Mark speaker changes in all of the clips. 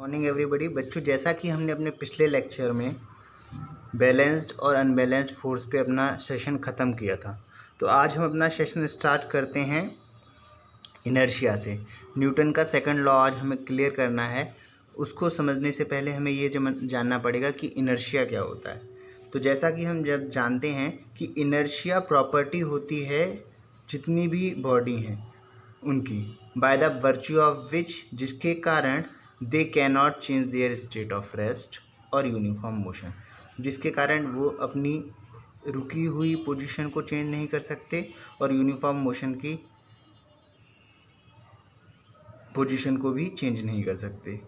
Speaker 1: Morning everybody. बच्चों, जैसा कि हमने अपने पिछले लेक्चर में बैलेंस्ड और अनबैलेंस्ड फोर्स पे अपना सेशन ख़त्म किया था, तो आज हम अपना सेशन स्टार्ट करते हैं इनर्शिया से। न्यूटन का सेकंड लॉ आज हमें क्लियर करना है। उसको समझने से पहले हमें ये जानना पड़ेगा कि इनर्शिया क्या होता है। तो जैसा कि हम जब जानते हैं कि इनर्शिया प्रॉपर्टी होती है जितनी भी बॉडी हैं उनकी, by the virtue of which, जिसके कारण they can not change their state of rest और यूनिफॉर्म मोशन, जिसके कारण वो अपनी रुकी हुई पोजीशन को चेंज नहीं कर सकते और यूनिफॉर्म मोशन की पोजीशन को भी चेंज नहीं कर सकते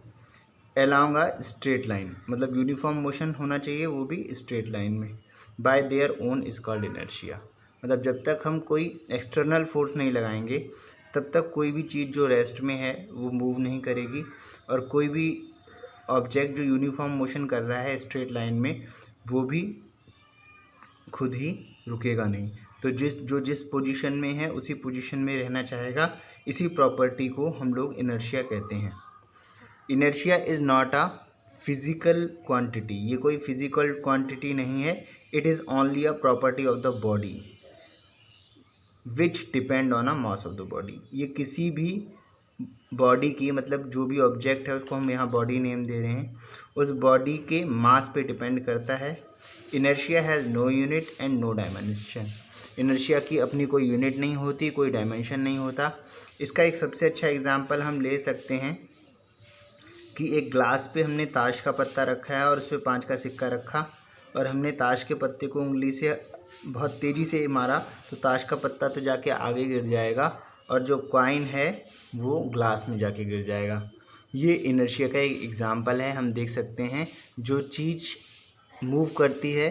Speaker 1: अलोंग अ स्ट्रेट लाइन। मतलब यूनिफॉर्म मोशन होना चाहिए, वो भी स्ट्रेट लाइन में। Bye their own is called inertia. मतलब जब तक हम कोई एक्सटर्नल फोर्स नहीं लगाएंगे तब तक कोई भी चीज़ जो रेस्ट में है वो मूव नहीं करेगी, और कोई भी ऑब्जेक्ट जो यूनिफॉर्म मोशन कर रहा है स्ट्रेट लाइन में वो भी खुद ही रुकेगा नहीं। तो जिस पोजीशन में है उसी पोजीशन में रहना चाहेगा। इसी प्रॉपर्टी को हम लोग इनर्शिया कहते हैं। Inertia is not a physical quantity. ये कोई फिजिकल क्वांटिटी नहीं है। It is only a property of the body which depend on a mass of the body. ये किसी भी बॉडी की, मतलब जो भी ऑब्जेक्ट है उसको हम यहाँ बॉडी नेम दे रहे हैं, उस बॉडी के मास पे डिपेंड करता है। Inertia has no unit and no dimension. Inertia की अपनी कोई यूनिट नहीं होती, कोई डायमेंशन नहीं होता। इसका एक सबसे अच्छा एग्जांपल हम ले सकते हैं कि एक ग्लास पे हमने ताश का पत्ता रखा है और उस पर 5 का सिक्का रखा, और हमने ताश के पत्ते को उंगली से बहुत तेज़ी से मारा तो ताश का पत्ता तो जाके आगे गिर जाएगा और जो कॉइन है वो ग्लास में जाके गिर जाएगा। ये इनर्शिया का एक एग्जांपल है। हम देख सकते हैं जो चीज़ मूव करती है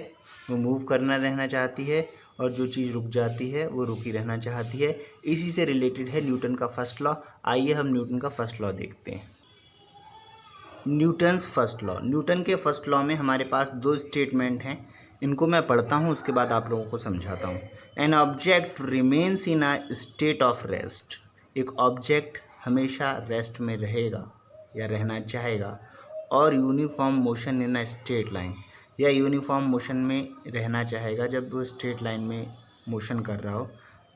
Speaker 1: वो मूव करना रहना चाहती है, और जो चीज़ रुक जाती है वो रुकी रहना चाहती है। इसी से रिलेटेड है न्यूटन का फर्स्ट लॉ। आइए हम न्यूटन का फर्स्ट लॉ देखते हैं। Newton's first law. न्यूटन के फर्स्ट लॉ में हमारे पास 2 स्टेटमेंट हैं। इनको मैं पढ़ता हूँ, उसके बाद आप लोगों को समझाता हूँ। An object remains in a state of rest. एक ऑब्जेक्ट हमेशा रेस्ट में रहेगा या रहना चाहेगा, और uniform motion in a straight line, या यूनिफॉर्म मोशन में रहना चाहेगा जब वो स्ट्रेट लाइन में मोशन कर रहा हो,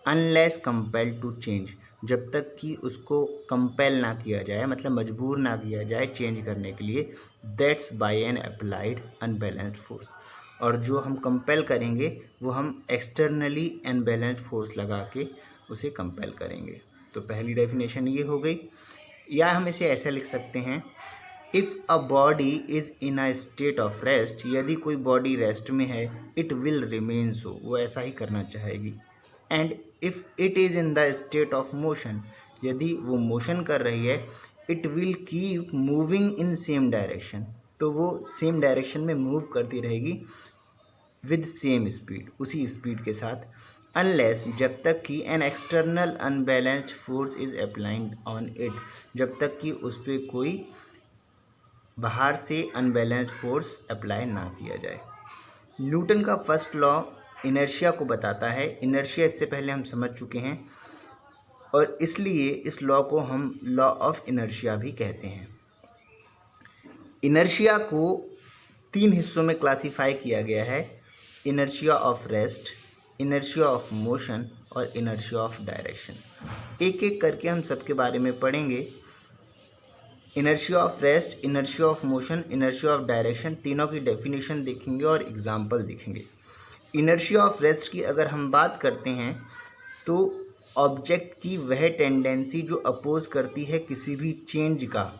Speaker 1: अनलेस कंपेल्ड टू चेंज, जब तक कि उसको कंपेल ना किया जाए, मतलब मजबूर ना किया जाए चेंज करने के लिए। That's by an applied unbalanced force. और जो हम कंपेल करेंगे वो हम एक्सटर्नली अनबैलेंस्ड फोर्स लगा के उसे कंपेल करेंगे। तो पहली डेफिनेशन ये हो गई। या हम इसे ऐसे लिख सकते हैं, if a body is in a state of rest, यदि कोई बॉडी रेस्ट में है, इट विल रिमेन सो, वो ऐसा ही करना चाहेगी। And if it is in the state of motion, यदि वो मोशन कर रही है, it will keep moving in same direction, तो वो सेम डायरेक्शन में मूव करती रहेगी विद सेम स्पीड, उसी स्पीड के साथ, अनलेस, जब तक कि an external unbalanced force is applied on it, जब तक कि उस पर कोई बाहर से अनबैलेंस्ड फोर्स अप्लाई ना किया जाए। न्यूटन का फर्स्ट लॉ इनर्शिया को बताता है। इनर्शिया इससे पहले हम समझ चुके हैं, और इसलिए इस लॉ को हम लॉ ऑफ इनर्शिया भी कहते हैं। इनर्शिया को 3 हिस्सों में क्लासीफाई किया गया है: inertia of rest, inertia of motion और इनर्शिया ऑफ डायरेक्शन। एक एक करके हम सबके बारे में पढ़ेंगे। Inertia of rest, inertia of motion, inertia of direction, तीनों की डेफिनेशन देखेंगे और एग्जाम्पल देखेंगे। इनर्शिया ऑफ रेस्ट की अगर हम बात करते हैं तो ऑब्जेक्ट की वह टेंडेंसी जो अपोज करती है किसी भी चेंज का,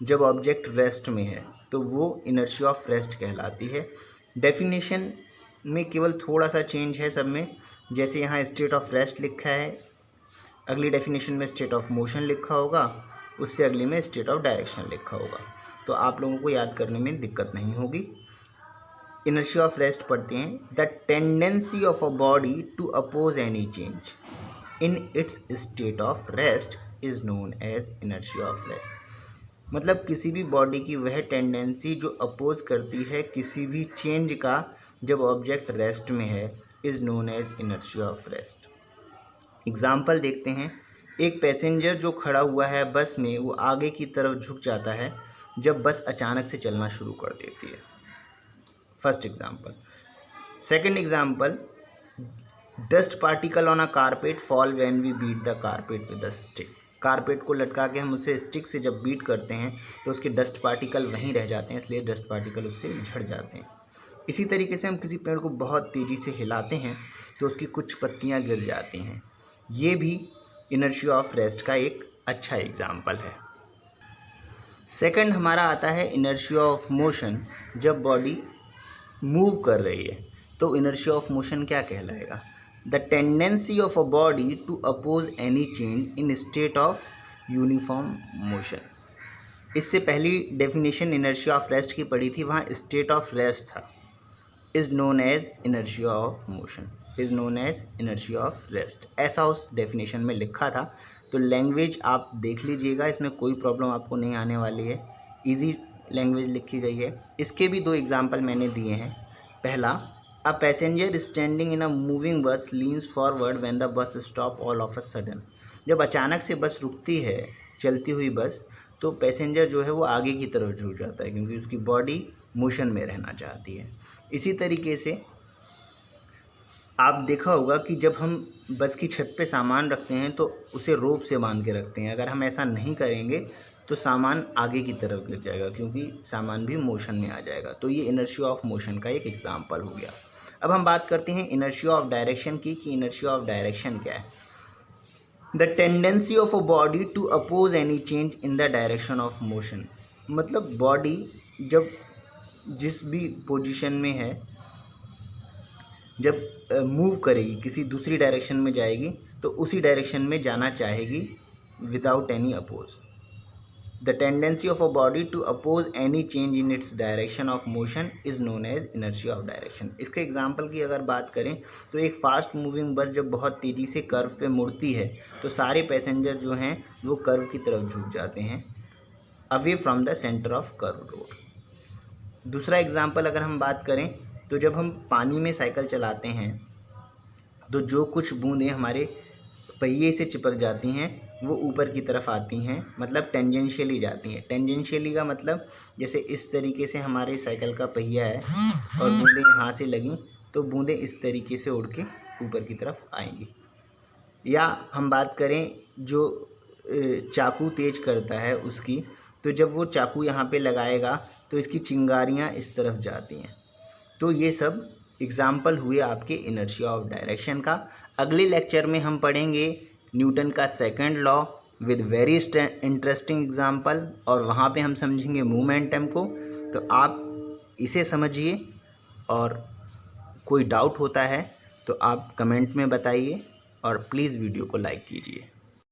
Speaker 1: जब ऑब्जेक्ट रेस्ट में है तो वो इनर्शिया ऑफ रेस्ट कहलाती है। डेफिनेशन में केवल थोड़ा सा चेंज है सब में, जैसे यहाँ स्टेट ऑफ रेस्ट लिखा है, अगली डेफिनेशन में स्टेट ऑफ मोशन लिखा होगा, उससे अगली में स्टेट ऑफ डायरेक्शन लिखा होगा, तो आप लोगों को याद करने में दिक्कत नहीं होगी। इनर्शिया ऑफ रेस्ट पढ़ते हैं। The tendency of a body to oppose any change in its state of rest is known as inertia of rest. मतलब किसी भी बॉडी की वह टेंडेंसी जो अपोज करती है किसी भी चेंज का जब ऑब्जेक्ट रेस्ट में है, is known as inertia of rest. Example देखते हैं। एक पैसेंजर जो खड़ा हुआ है बस में वो आगे की तरफ झुक जाता है जब बस अचानक से चलना शुरू कर देती है। First example. Second example, dust particle on a carpet fall when we beat the carpet with a stick. Carpet को लटका के हम उसे स्टिक से जब बीट करते हैं तो उसके डस्ट पार्टिकल वहीं रह जाते हैं, इसलिए डस्ट पार्टिकल उससे झड़ जाते हैं। इसी तरीके से हम किसी पेड़ को बहुत तेज़ी से हिलाते हैं तो उसकी कुछ पत्तियां गिर जाती हैं। ये भी इनर्शिया ऑफ रेस्ट का एक अच्छा एग्जाम्पल है। सेकंड हमारा आता है इनर्शिया ऑफ मोशन। जब बॉडी मूव कर रही है तो इनर्शिया ऑफ मोशन क्या कहलाएगा? The tendency of a body to oppose any change in state of uniform motion. इससे पहली डेफिनेशन इनर्शिया ऑफ रेस्ट की पढ़ी थी, वहाँ स्टेट ऑफ रेस्ट था। Is known as inertia of motion, is known as inertia of rest, ऐसा उस definition में लिखा था। तो लैंग्वेज आप देख लीजिएगा, इसमें कोई प्रॉब्लम आपको नहीं आने वाली है, इजी लैंग्वेज लिखी गई है। इसके भी दो एग्जाम्पल मैंने दिए हैं। पहला, a passenger standing in a moving बस leans forward when the bus stop all of a sudden. जब अचानक से बस रुकती है, चलती हुई बस, तो पैसेंजर जो है वो आगे की तरफ झुक जाता है क्योंकि उसकी बॉडी मोशन में रहना चाहती है। इसी तरीके से आप देखा होगा कि जब हम बस की छत पे सामान रखते हैं तो उसे रोप से बांध के रखते हैं। अगर हम ऐसा नहीं करेंगे तो सामान आगे की तरफ गिर जाएगा क्योंकि सामान भी मोशन में आ जाएगा। तो ये इनर्शिया ऑफ मोशन का एक एग्जाम्पल हो गया। अब हम बात करते हैं इनर्शिया ऑफ डायरेक्शन की, कि इनर्शिया ऑफ डायरेक्शन क्या है? The tendency of a body to oppose any change in the direction of motion. मतलब बॉडी जब जिस भी पोजीशन में है, जब मूव करेगी, किसी दूसरी डायरेक्शन में जाएगी तो उसी डायरेक्शन में जाना चाहेगी without any oppose. The tendency of a body to oppose any change in its direction of motion is known as inertia of direction. इसके एग्जाम्पल की अगर बात करें तो एक फास्ट मूविंग बस जब बहुत तेज़ी से कर्व पे मुड़ती है तो सारे पैसेंजर जो हैं वो कर्व की तरफ झुक जाते हैं, away from the centre of curve road. दूसरा एग्जाम्पल अगर हम बात करें तो जब हम पानी में साइकिल चलाते हैं तो जो कुछ बूंदें हमारे पहिए से चिपक जाती हैं वो ऊपर की तरफ आती हैं, मतलब टेंजेंशियली जाती हैं। टेंजेंशियली का मतलब जैसे इस तरीके से हमारे साइकिल का पहिया है और बूंदें यहाँ से लगीं तो बूंदें इस तरीके से उड़ के ऊपर की तरफ आएंगी। या हम बात करें जो चाकू तेज करता है उसकी, तो जब वो चाकू यहाँ पे लगाएगा तो इसकी चिंगारियाँ इस तरफ जाती हैं। तो ये सब एग्जाम्पल हुए आपके इनर्शिया ऑफ डायरेक्शन का। अगले लेक्चर में हम पढ़ेंगे न्यूटन का second law with very interesting example, और वहाँ पे हम समझेंगे मोमेंटम को। तो आप इसे समझिए, और कोई डाउट होता है तो आप कमेंट में बताइए, और प्लीज़ वीडियो को लाइक कीजिए।